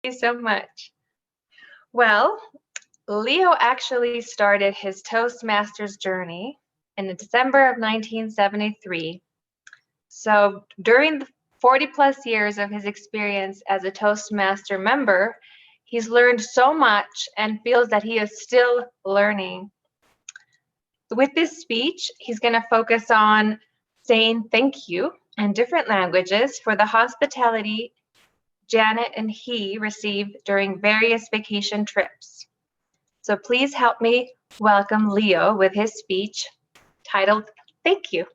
you so much. Well, Leo actually started his Toastmasters journey in December of 1973. So during the 40 plus years of his experience as a Toastmaster member, he's learned so much and feels that he is still learning. With this speech, he's going to focus on saying thank you in different languages for the hospitality Janet and he received during various vacation trips. So please help me welcome Leo with his speech titled Thank You.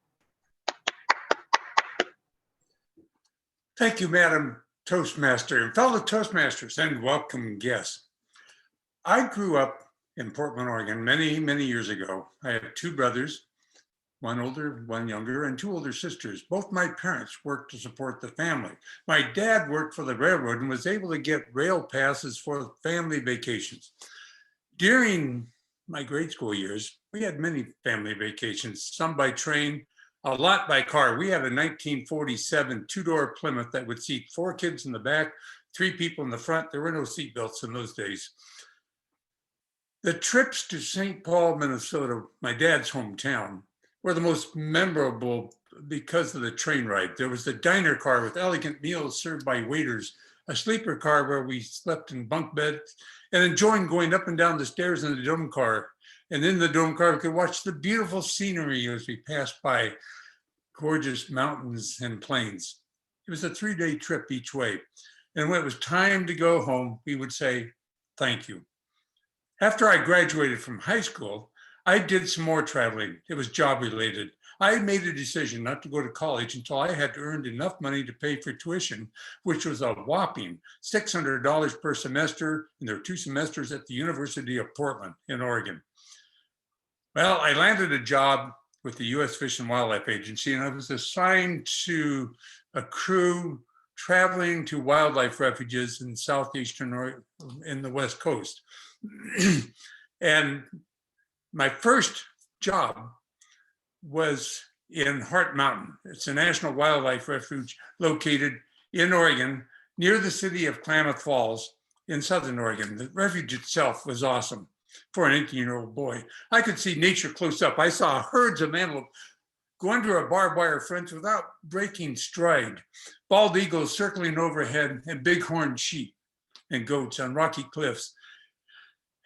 Thank you, Madam Toastmaster and fellow Toastmasters and welcome guests. I grew up in Portland, Oregon many, many years ago. I have two brothers, one older, one younger, and two older sisters. Both my parents worked to support the family. My dad worked for the railroad and was able to get rail passes for family vacations. During my grade school years, we had many family vacations, some by train, a lot by car. We had a 1947 two-door Plymouth that would seat 4 kids in the back, 3 people in the front. There were no seat belts in those days. The trips to St. Paul, Minnesota, my dad's hometown, were the most memorable because of the train ride. There was the diner car with elegant meals served by waiters, a sleeper car where we slept in bunk beds, and enjoying going up and down the stairs in the dome car. And in the dome car, we could watch the beautiful scenery as we passed by gorgeous mountains and plains. It was a 3-day trip each way. And when it was time to go home, we would say, thank you. After I graduated from high school, I did some more traveling. It was job related. I made a decision not to go to college until I had earned enough money to pay for tuition, which was a whopping $600 per semester, and there were 2 semesters at the University of Portland in Oregon. Well, I landed a job with the U.S. Fish and Wildlife Agency, and I was assigned to a crew traveling to wildlife refuges in southeastern Oregon, in the West Coast. And my first job was in Hart Mountain. It's a national wildlife refuge located in Oregon, near the city of Klamath Falls in Southern Oregon. The refuge itself was awesome for an 18-year-old boy. I could see nature close up. I saw herds of antelope go under a barbed wire fence without breaking stride, bald eagles circling overhead, and bighorn sheep and goats on rocky cliffs,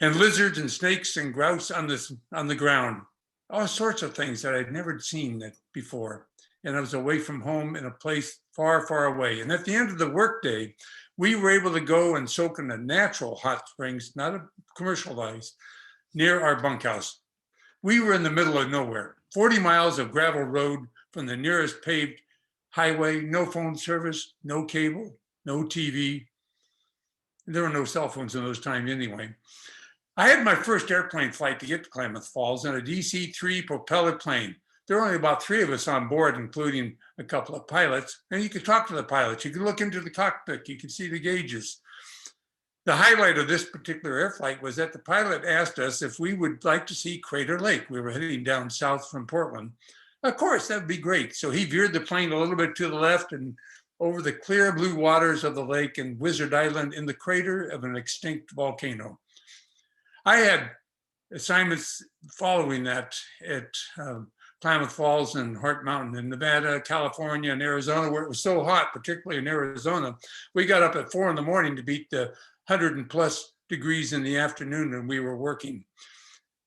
and lizards and snakes and grouse on the ground. All sorts of things that I'd never seen before. And I was away from home in a place far, far away. And at the end of the workday, we were able to go and soak in the natural hot springs, not a commercialized, near our bunkhouse. We were in the middle of nowhere, 40 miles of gravel road from the nearest paved highway, no phone service, no cable, no TV. There were no cell phones in those times anyway. I had my first airplane flight to get to Klamath Falls in a DC-3 propeller plane. There were only about 3 of us on board, including a couple of pilots, and you could talk to the pilots. You could look into the cockpit. You could see the gauges. The highlight of this particular air flight was that the pilot asked us if we would like to see Crater Lake. We were heading down south from Portland. Of course, that would be great. So he veered the plane a little bit to the left and over the clear blue waters of the lake and Wizard Island in the crater of an extinct volcano. I had assignments following that at Klamath Falls and Hart Mountain in Nevada, California, and Arizona, where it was so hot, particularly in Arizona. We got up at 4 in.the morning to beat the 100+ degrees in the afternoon, and we were working.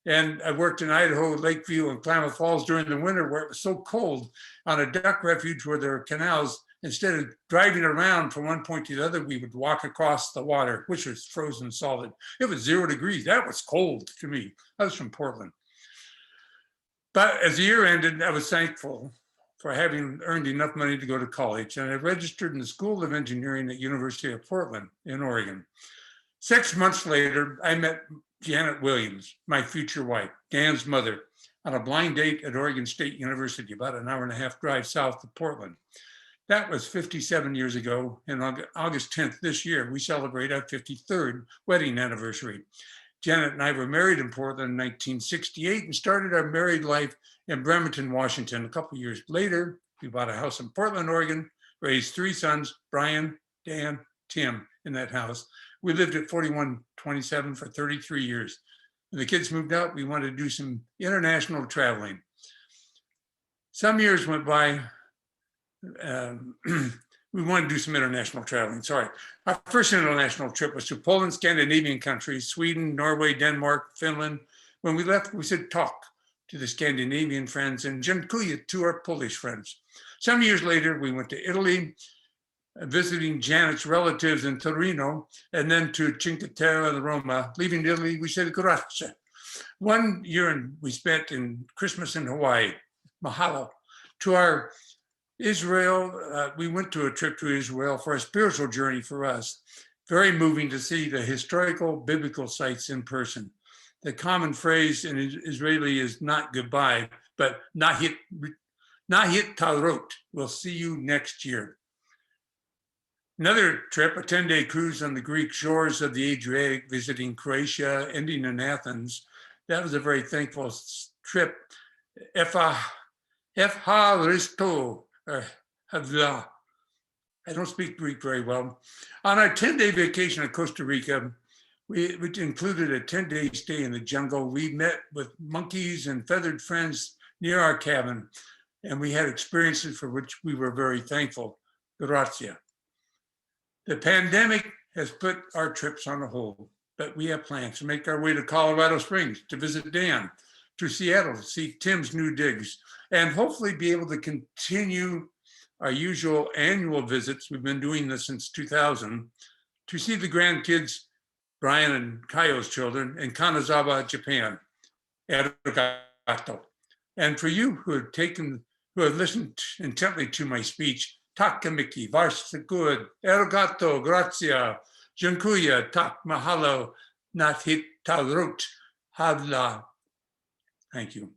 And I worked in Idaho, Lakeview, and Klamath Falls during the winter where it was so cold on a duck refuge where there were canals. Instead of driving around from one point to the other, we would walk across the water, which was frozen solid. It was 0 degrees. That was cold to me. I was from Portland. But as the year ended, I was thankful for having earned enough money to go to college. And I registered in the School of Engineering at University of Portland in Oregon. 6 months later, I met Janet Williams, my future wife, Dan's mother, on a blind date at Oregon State University, about an 1.5-hour drive south of Portland. That was 57 years ago, and on August 10th this year, we celebrate our 53rd wedding anniversary. Janet and I were married in Portland in 1968 and started our married life in Bremerton, Washington. A couple of years later, we bought a house in Portland, Oregon, raised 3 sons, Brian, Dan, Tim, in that house. We lived at 4127 for 33 years. When the kids moved out, we wanted to do some international traveling. Some years went by. We wanted to do some international traveling. Sorry. Our first international trip was to Poland, Scandinavian countries, Sweden, Norway, Denmark, Finland. When we left, we said talk to the Scandinavian friends and dziękuję to our Polish friends. Some years later, we went to Italy, visiting Janet's relatives in Torino, and then to Cinque Terre and Roma. Leaving Italy, we said grazie. 1 year we spent in Christmas in Hawaii, mahalo. To our Israel, we went to a trip to Israel for a spiritual journey for us. Very moving to see the historical biblical sites in person. The common phrase in Israeli is not goodbye, but nahit talrot. We'll see you next year. Another trip, a 10-day cruise on the Greek shores of the Adriatic, visiting Croatia, ending in Athens. That was a very thankful trip. Evharisto. I don't speak Greek very well. On our 10-day vacation in Costa Rica, which included a 10-day stay in the jungle, we met with monkeys and feathered friends near our cabin, and we had experiences for which we were very thankful. Grazie. The pandemic has put our trips on hold, but we have plans to make our way to Colorado Springs, to visit Dan, to Seattle, to see Tim's new digs, and hopefully be able to continue our usual annual visits. We've been doing this since 2000, to see the grandkids, Brian and Kaio's children, in Kanazawa, Japan. Arigato. And for you who have listened intently to my speech, takamiki, varsa good, arigato, grazia, dziękuję, tak, mahalo, nathit talrut, havla. Thank you.